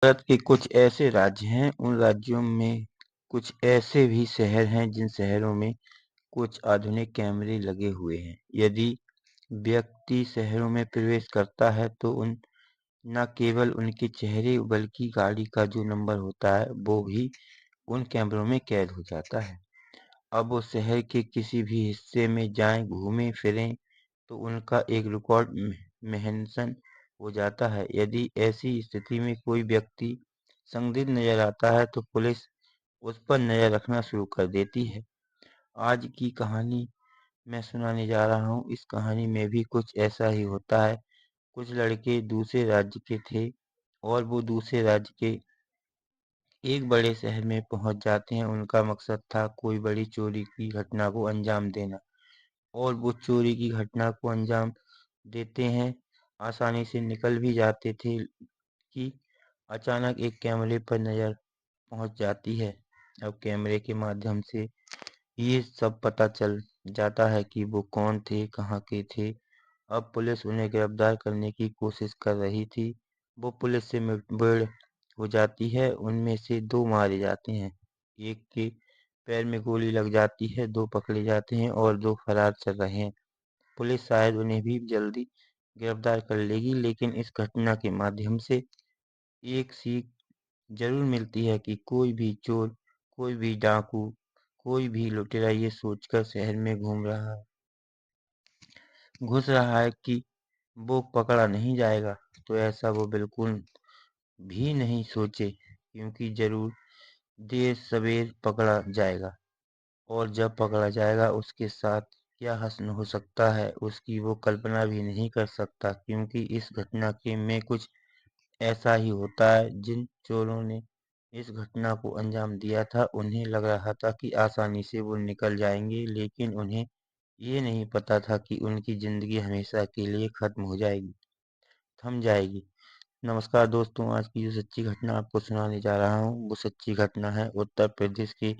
भारत के कुछ ऐसे राज्य हैं, उन राज्यों में कुछ ऐसे भी शहर हैं जिन शहरों में कुछ आधुनिक कैमरे लगे हुए हैं। यदि व्यक्ति शहरों में प्रवेश करता है तो न केवल उनके चेहरे बल्कि गाड़ी का जो नंबर होता है वो भी उन कैमरों में कैद हो जाता है। अब वो शहर के किसी भी हिस्से में जाएं, घूमें फिरें तो उनका एक रिकॉर्ड मेंशन हो जाता है। यदि ऐसी स्थिति में कोई व्यक्ति संदिग्ध नजर आता है तो पुलिस उस पर नजर रखना शुरू कर देती है। आज की कहानी मैं सुनाने जा रहा हूँ, इस कहानी में भी कुछ ऐसा ही होता है। कुछ लड़के दूसरे राज्य के थे और वो दूसरे राज्य के एक बड़े शहर में पहुंच जाते हैं। उनका मकसद था कोई बड़ी चोरी की घटना को अंजाम देना, और वो चोरी की घटना को अंजाम देते हैं, आसानी से निकल भी जाते थे कि अचानक एक कैमरे पर नजर पहुंच जाती है। अब कैमरे के माध्यम से ये सब पता चल जाता है कि वो कौन थे, कहाँ के थे। अब पुलिस उन्हें गिरफ्तार करने की कोशिश कर रही थी। वो पुलिस से मुठभेड़ हो जाती है, उनमें से 2 मारे जाते हैं। एक के पैर में गोली लग जाती है, 2 पकड़े जाते हैं और 2 फरार चल रहे हैं। पुलिस शायद उन्हें भी जल्दी गिरफ्तार कर लेगी, लेकिन इस घटना के माध्यम से एक सीख जरूर मिलती है कि कोई भी चोर, कोई भी डाकू, कोई भी लुटेरा ये सोचकर शहर में घुस रहा है कि वो पकड़ा नहीं जाएगा, तो ऐसा वो बिल्कुल भी नहीं सोचे, क्योंकि जरूर देर सवेर पकड़ा जाएगा। और जब पकड़ा जाएगा उसके साथ क्या हश्र हो सकता है, उसकी वो कल्पना भी नहीं कर सकता, क्योंकि इस घटना के में कुछ ऐसा ही होता है। जिन चोरों ने इस घटना को अंजाम दिया था, उन्हें लग रहा था कि आसानी से वो निकल जाएंगे, लेकिन उन्हें ये नहीं पता था कि उनकी जिंदगी हमेशा के लिए खत्म हो जाएगी, थम जाएगी। नमस्कार दोस्तों, आज की जो सच्ची घटना आपको सुनाने जा रहा हूँ वो सच्ची घटना है उत्तर प्रदेश की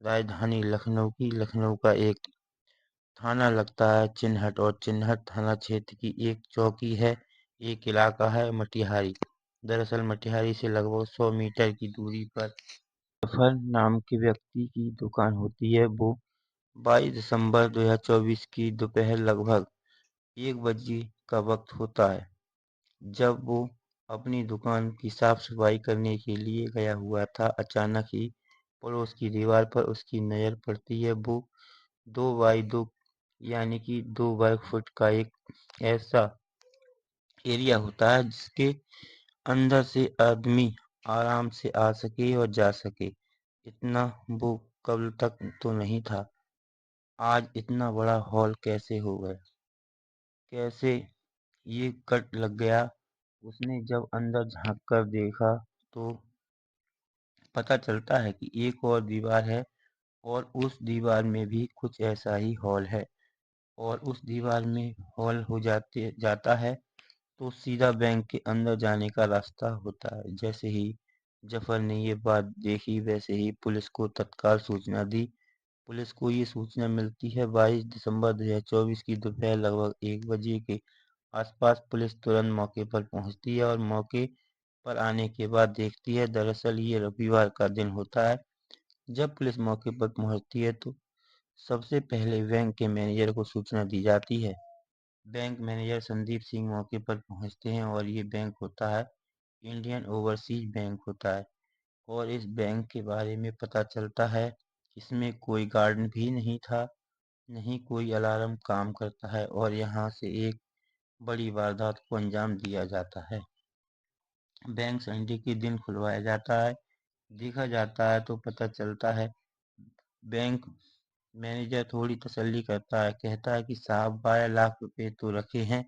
राजधानी लखनऊ की। लखनऊ का एक थाना लगता है चिन्हट, और चिन्हट थाना क्षेत्र की एक चौकी है, एक इलाका है मटिहारी। दरअसल मटिहारी से लगभग 100 मीटर की दूरी पर जफर नाम के व्यक्ति की दुकान होती है। वो 22 दिसंबर 2024 की दोपहर लगभग 1 बजे का वक्त होता है, जब वो अपनी दुकान की साफ सफाई करने के लिए गया हुआ था। अचानक ही पड़ोस की दीवार पर उसकी नजर पड़ती है। वो 2 बाई 2 यानी कि 2 वर्ग फुट का एक ऐसा एरिया होता है जिसके अंदर से आदमी आराम से आ सके और जा सके। इतना वो कल तक तो नहीं था। आज इतना बड़ा हॉल कैसे हो गया, कैसे ये कट लग गया। उसने जब अंदर झांक कर देखा तो पता चलता है कि एक और दीवार है, और उस दीवार में भी कुछ ऐसा ही हॉल है। और उस दीवार में हॉल हो जाते जाता है तो सीधा बैंक के अंदर जाने का रास्ता होता है। जैसे ही जफर ने ये बात देखी, वैसे ही पुलिस को तत्काल सूचना दी। पुलिस को ये सूचना मिलती है 22 दिसंबर 2024 की दोपहर लगभग 1 बजे के आसपास। पुलिस तुरंत मौके पर पहुंचती है और मौके पर आने के बाद देखती है, दरअसल ये रविवार का दिन होता है। जब पुलिस मौके पर पहुंचती है तो सबसे पहले बैंक के मैनेजर को सूचना दी जाती है। बैंक मैनेजर संदीप सिंह मौके पर पहुंचते हैं, और ये बैंक होता है इंडियन ओवरसीज बैंक होता है। और इस बैंक के बारे में पता चलता है इसमें कोई गार्ड भी नहीं था, नहीं कोई अलार्म काम करता है, और यहाँ से एक बड़ी वारदात को अंजाम दिया जाता है। बैंक संडे के दिन खुलवाया जाता है। देखा जाता है तो पता चलता है, बैंक मैनेजर थोड़ी तसल्ली करता है, कहता है कि साहब 12 लाख रुपए तो रखे हैं,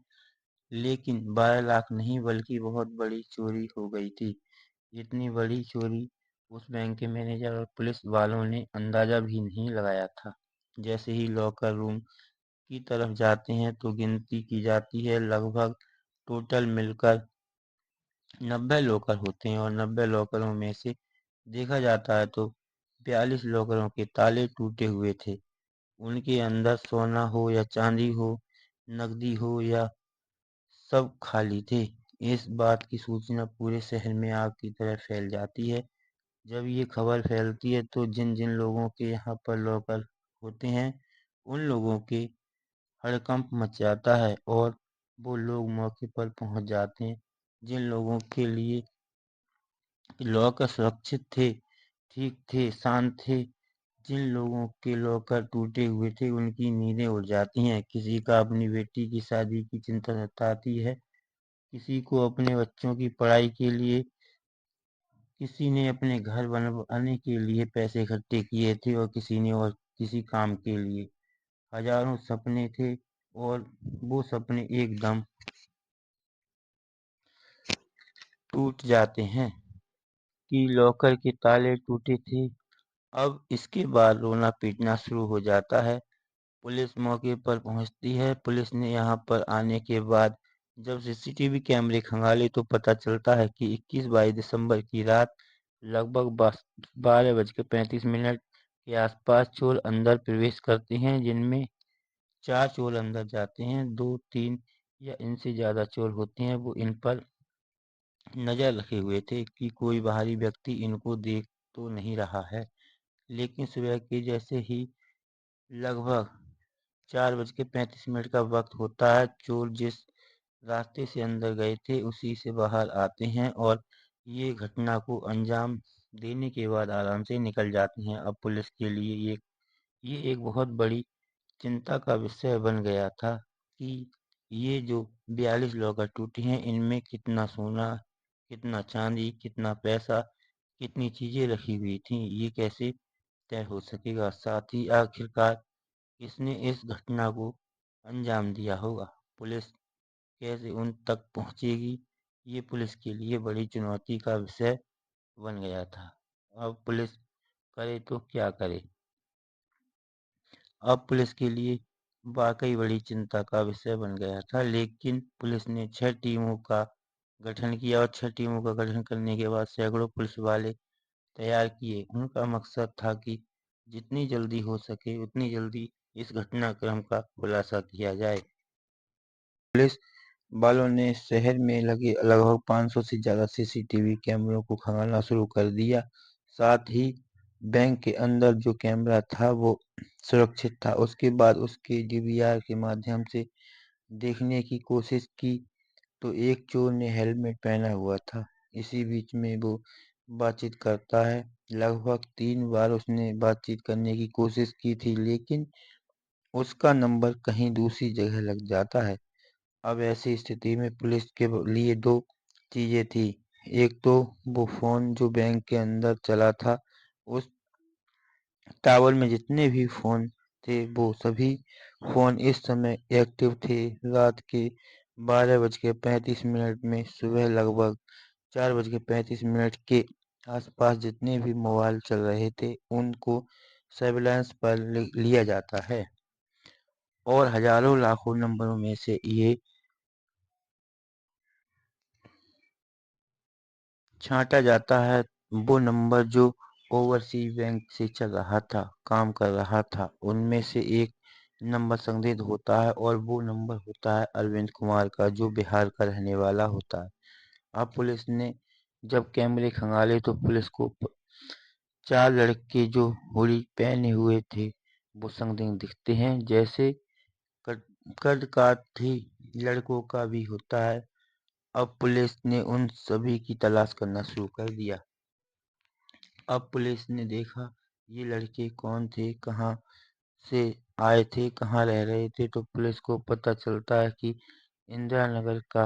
लेकिन 12 लाख नहीं बल्कि बहुत बड़ी चोरी हो गई थी। इतनी बड़ी चोरी उस बैंक के मैनेजर और पुलिस वालों ने अंदाजा भी नहीं लगाया था। जैसे ही लॉकर रूम की तरफ जाते हैं तो गिनती की जाती है, लगभग टोटल मिलकर 90 लॉकर होते हैं, और 90 लॉकरों में से देखा जाता है तो 42 लॉकरों के ताले टूटे हुए थे। उनके अंदर सोना हो या चांदी हो, नकदी हो या सब खाली थे। इस बात की सूचना पूरे शहर में आग की तरह फैल जाती है। जब ये खबर फैलती है तो जिन जिन लोगों के यहाँ पर लॉकर होते हैं उन लोगों के हड़कंप मच जाता है और वो लोग मौके पर पहुंच जाते हैं। जिन लोगों के लिए लॉकर सुरक्षित थे, ठीक थे, शांत थे, जिन लोगों के लॉकर टूटे हुए थे उनकी नींदें उड़ जाती हैं। किसी का अपनी बेटी की शादी की चिंता सताती है, किसी को अपने बच्चों की पढ़ाई के लिए, किसी ने अपने घर बनवाने के लिए पैसे इकट्ठे किए थे और किसी ने और किसी काम के लिए। हजारों सपने थे और वो सपने एकदम टूट जाते हैं कि लॉकर के ताले टूटे थे। अब इसके बाद रोना पीटना शुरू हो जाता है। पुलिस मौके पर पहुंचती है। पुलिस ने यहाँ पर आने के बाद जब सीसीटीवी कैमरे खंगाले तो पता चलता है कि 21-22 दिसंबर की रात लगभग 12:35 के आसपास चोर अंदर प्रवेश करते हैं, जिनमें 4 चोर अंदर जाते हैं। 2-3 या इनसे ज्यादा चोर होते हैं। वो इन पर नजर रखे हुए थे कि कोई बाहरी व्यक्ति इनको देख तो नहीं रहा है। लेकिन सुबह के जैसे ही लगभग 4:35 का वक्त होता है, चोर जिस रास्ते से अंदर गए थे उसी से बाहर आते हैं और ये घटना को अंजाम देने के बाद आराम से निकल जाते हैं। अब पुलिस के लिए ये एक बहुत बड़ी चिंता का विषय बन गया था कि ये जो 42 लॉकर टूटे हैं इनमें कितना सोना, कितना चांदी, कितना पैसा, कितनी चीजें रखी हुई थी, ये कैसे तय हो सकेगा। साथ ही आखिरकार किसने इस घटना को अंजाम दिया होगा, पुलिस कैसे उन तक पहुंचेगी, ये पुलिस के लिए बड़ी चुनौती का विषय बन गया था। अब पुलिस करे तो क्या करे। अब पुलिस के लिए वाकई बड़ी चिंता का विषय बन गया था। लेकिन पुलिस ने 6 टीमों का गठन किया और 6 टीमों का गठन करने के बाद सैकड़ों पुलिस वाले तैयार किए। उनका मकसद था कि जितनी जल्दी हो सके उतनी जल्दी इस घटनाक्रम का खुलासा किया जाए। पुलिस वालों ने शहर में लगे लगभग 500 से ज्यादा सीसीटीवी कैमरों को खंगालना शुरू कर दिया। साथ ही बैंक के अंदर जो कैमरा था वो सुरक्षित था। उसके बाद उसके डीवीआर के माध्यम से देखने की कोशिश की तो एक चोर ने हेलमेट पहना हुआ था। इसी बीच में वो बातचीत करता है। लगभग 3 बार उसने बातचीत करने की कोशिश की थी, लेकिन उसका नंबर कहीं दूसरी जगह लग जाता है। अब ऐसी स्थिति में पुलिस के लिए दो चीजें थी। एक तो वो फोन जो बैंक के अंदर चला था, उस टावर में जितने भी फोन थे वो सभी फोन इस समय एक्टिव थे। रात के 12:35 में सुबह लगभग 4:35 के आसपास जितने भी मोबाइल चल रहे थे उनको सर्विलांस पर लिया जाता है और हजारों लाखों नंबरों में से ये छांटा जाता है वो नंबर जो ओवरसीज बैंक से चल रहा था, काम कर रहा था। उनमें से एक नंबर संदिग्ध होता है और वो नंबर होता है अरविंद कुमार का, जो बिहार का रहने वाला होता है। अब पुलिस ने जब कैमरे खंगाले तो पुलिस को 4 लड़के जो हुडी पहने हुए थे वो संदिग्ध दिखते हैं। जैसे कद कद काठी लड़कों का भी होता है। अब पुलिस ने उन सभी की तलाश करना शुरू कर दिया। अब पुलिस ने देखा ये लड़के कौन थे, कहाँ से आए थे, कहाँ रह रहे थे, तो पुलिस को पता चलता है कि इंदिरा नगर का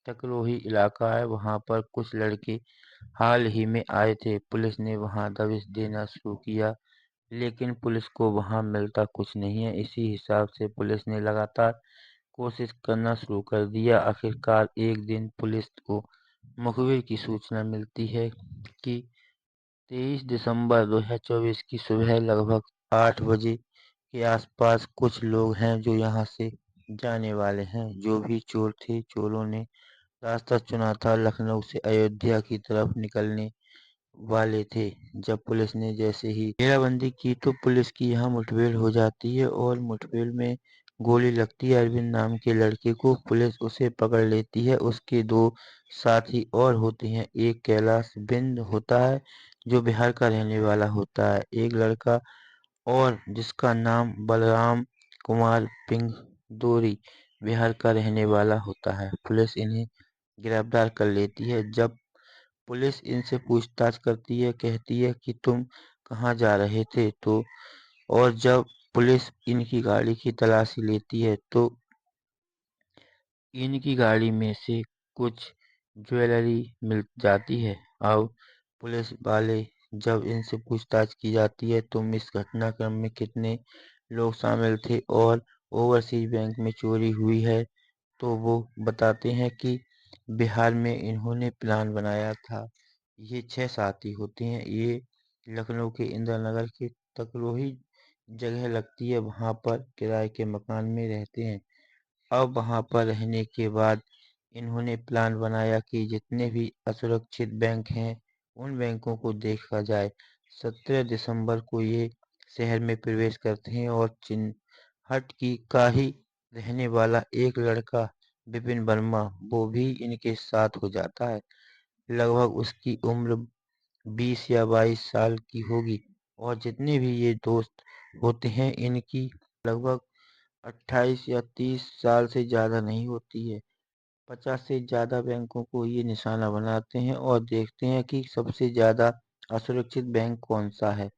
तकरोही इलाका है, वहाँ पर कुछ लड़के हाल ही में आए थे। पुलिस ने वहाँ दबिश देना शुरू किया, लेकिन पुलिस को वहाँ मिलता कुछ नहीं है। इसी हिसाब से पुलिस ने लगातार कोशिश करना शुरू कर दिया। आखिरकार एक दिन पुलिस को मुखबिर की सूचना मिलती है कि 23 दिसंबर 2024 की सुबह लगभग 8 बजे के आसपास कुछ लोग हैं जो यहाँ से जाने वाले हैं। जो भी चोर थे, चोरों ने रास्ता चुना था, लखनऊ से अयोध्या की तरफ निकलने वाले थे। जब पुलिस ने जैसे ही घेराबंदी की तो पुलिस की यहाँ मुठभेड़ हो जाती है और मुठभेड़ में गोली लगती है अरविंद नाम के लड़के को। पुलिस उसे पकड़ लेती है। उसके दो साथी और होते हैं। एक कैलाश बिंद होता है जो बिहार का रहने वाला होता है। एक लड़का और जिसका नाम बलराम कुमार पिंगदोरी बिहार का रहने वाला होता है। पुलिस इन्हें गिरफ्तार कर लेती है। जब पुलिस इनसे पूछताछ करती है, कहती है कि तुम कहाँ जा रहे थे, तो और जब पुलिस इनकी गाड़ी की तलाशी लेती है तो इनकी गाड़ी में से कुछ ज्वेलरी मिल जाती है। अब पुलिस वाले जब इनसे पूछताछ की जाती है तुम इस घटनाक्रम में कितने लोग शामिल थे और ओवरसीज बैंक में चोरी हुई है, तो वो बताते हैं कि बिहार में इन्होंने प्लान बनाया था। ये 6 साथी होते हैं। ये लखनऊ के इंदिरा नगर के तकरोही जगह लगती है, वहां पर किराए के मकान में रहते हैं। अब वहां पर रहने के बाद इन्होंने प्लान बनाया कि जितने भी असुरक्षित बैंक हैं उन बैंकों को देखा जाए। 17 दिसंबर को ये शहर में प्रवेश करते हैं और चिन्हट की का ही रहने वाला एक लड़का विपिन वर्मा वो भी इनके साथ हो जाता है। लगभग उसकी उम्र 20 या 22 साल की होगी और जितने भी ये दोस्त होते हैं इनकी लगभग 28 या 30 साल से ज़्यादा नहीं होती है। 50 से ज़्यादा बैंकों को ये निशाना बनाते हैं और देखते हैं कि सबसे ज़्यादा असुरक्षित बैंक कौन सा है।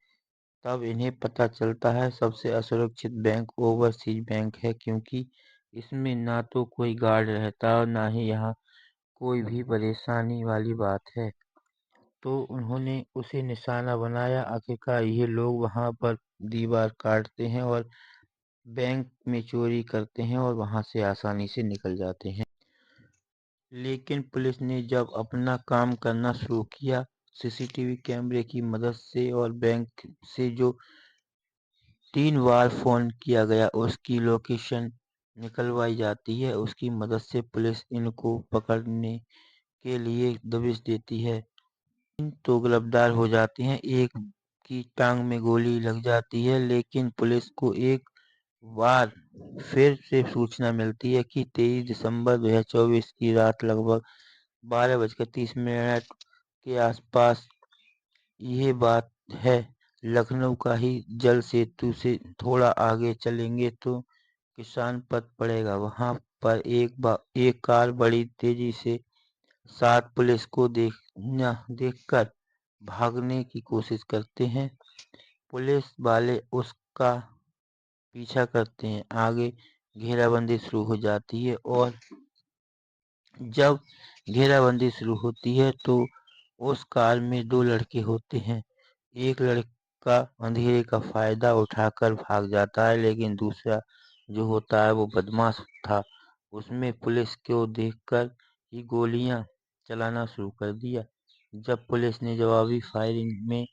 तब इन्हें पता चलता है सबसे असुरक्षित बैंक ओवरसीज बैंक है, क्योंकि इसमें ना तो कोई गार्ड रहता और ना ही यहाँ कोई भी परेशानी वाली बात है। तो उन्होंने उसे निशाना बनाया। आखिरकार ये लोग वहां पर दीवार काटते हैं और बैंक में चोरी करते हैं और वहां से आसानी से निकल जाते हैं। लेकिन पुलिस ने जब अपना काम करना शुरू किया, सीसीटीवी कैमरे की मदद से और बैंक से जो 3 बार फोन किया गया उसकी लोकेशन निकलवाई जाती है, उसकी मदद से पुलिस इनको पकड़ने के लिए दबिश देती है। तो गिरफ्तार हो जाते हैं। एक की टांग में गोली लग जाती है, लेकिन पुलिस को एक बार फिर से सूचना मिलती है कि 23 दिसंबर 2024 की रात लगभग 12:30 के आसपास यह बात है। लखनऊ का ही जल सेतु से थोड़ा आगे चलेंगे तो किसान पथ पड़ेगा। वहां पर एक कार बड़ी तेजी से साथ पुलिस को देखकर भागने की कोशिश करते हैं। पुलिस वाले उसका पीछा करते हैं। आगे घेराबंदी शुरू हो जाती है और जब घेराबंदी शुरू होती है तो उस कार में 2 लड़के होते हैं। एक लड़का अंधेरे का फायदा उठाकर भाग जाता है, लेकिन दूसरा जो होता है वो बदमाश था। उसमें पुलिस को देखकर ही गोलियां चलाना शुरू कर दिया। जब पुलिस ने जवाबी फायरिंग में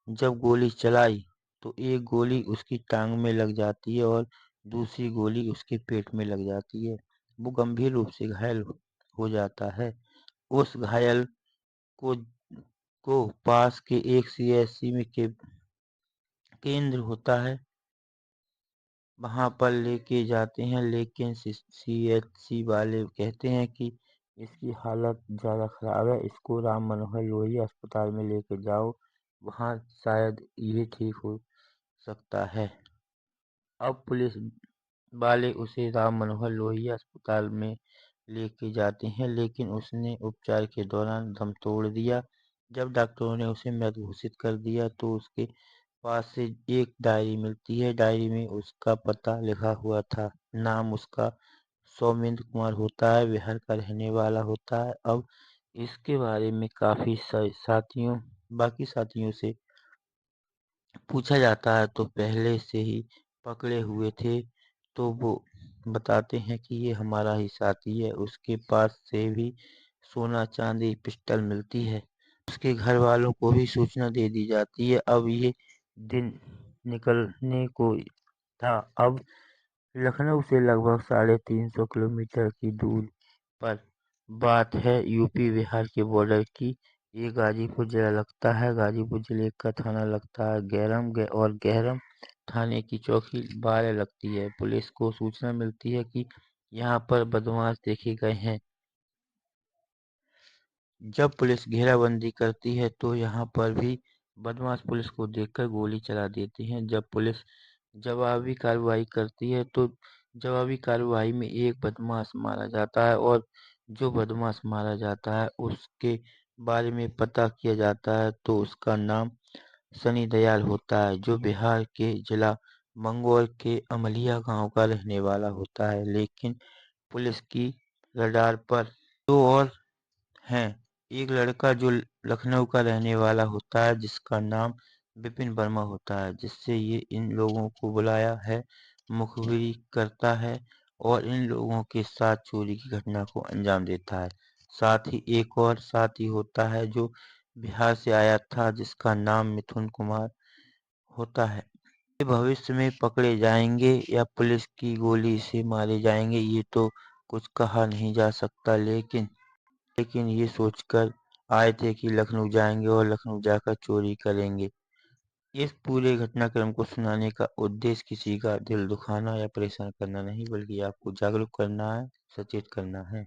जब गोली चलाई तो एक गोली उसकी टांग में लग जाती है और दूसरी गोली उसके पेट में लग जाती है। वो गंभीर रूप से घायल हो जाता है। उस घायल को को पास के एक सीएचसी में के केंद्र होता है, वहां पर लेके जाते हैं, लेकिन सीएचसी वाले कहते हैं कि इसकी हालत ज़्यादा खराब है, इसको राम मनोहर लोहिया अस्पताल में लेके जाओ, वहां शायद ये ठीक हो सकता है। अब पुलिस वाले उसे राम मनोहर लोहिया अस्पताल में लेके जाते हैं, लेकिन उसने उपचार के दौरान दम तोड़ दिया। जब डॉक्टरों ने उसे मृत घोषित कर दिया तो उसके पास से एक डायरी मिलती है। डायरी में उसका पता लिखा हुआ था। नाम उसका सौमिंद्र कुमार होता है, बिहार का रहने वाला होता है। अब इसके बारे में काफी बाकी साथियों से पूछा जाता है तो पहले से ही पकड़े हुए थे, तो वो बताते हैं कि ये हमारा ही साथी है। उसके पास से भी सोना चांदी पिस्टल मिलती है। उसके घर वालों को भी सूचना दे दी जाती है। अब ये दिन निकलने को था। अब लखनऊ से लगभग 350 किलोमीटर की दूर पर बात है यूपी बिहार के बॉर्डर की। ये गाजीपुर जिला लगता है। गाजीपुर जिले का थाना लगता है गैरम और गहरम थाने की चौकी 12 लगती है। पुलिस को सूचना मिलती है कि यहाँ पर बदमाश देखे गए हैं। जब पुलिस घेराबंदी करती है तो यहाँ पर भी बदमाश पुलिस को देखकर गोली चला देते हैं। जब पुलिस जवाबी कार्रवाई करती है तो जवाबी कार्रवाई में एक बदमाश मारा जाता है और जो बदमाश मारा जाता है उसके बारे में पता किया जाता है तो उसका नाम सनी दयाल होता है, जो बिहार के जिला मंगोर के अमलिया गांव का रहने वाला होता है। लेकिन पुलिस की रडार पर दो और हैं। एक लड़का जो लखनऊ का रहने वाला होता है जिसका नाम विपिन वर्मा होता है, जिससे ये इन लोगों को बुलाया है, मुखबिरी करता है और इन लोगों के साथ चोरी की घटना को अंजाम देता है। साथ ही एक और साथी होता है जो बिहार से आया था जिसका नाम मिथुन कुमार होता है। ये भविष्य में पकड़े जाएंगे या पुलिस की गोली से मारे जाएंगे ये तो कुछ कहा नहीं जा सकता, लेकिन ये सोचकर आए थे कि लखनऊ जाएंगे और लखनऊ जाकर चोरी करेंगे। इस पूरे घटनाक्रम को सुनाने का उद्देश्य किसी का दिल दुखाना या परेशान करना नहीं, बल्कि आपको जागरूक करना है, सचेत करना है।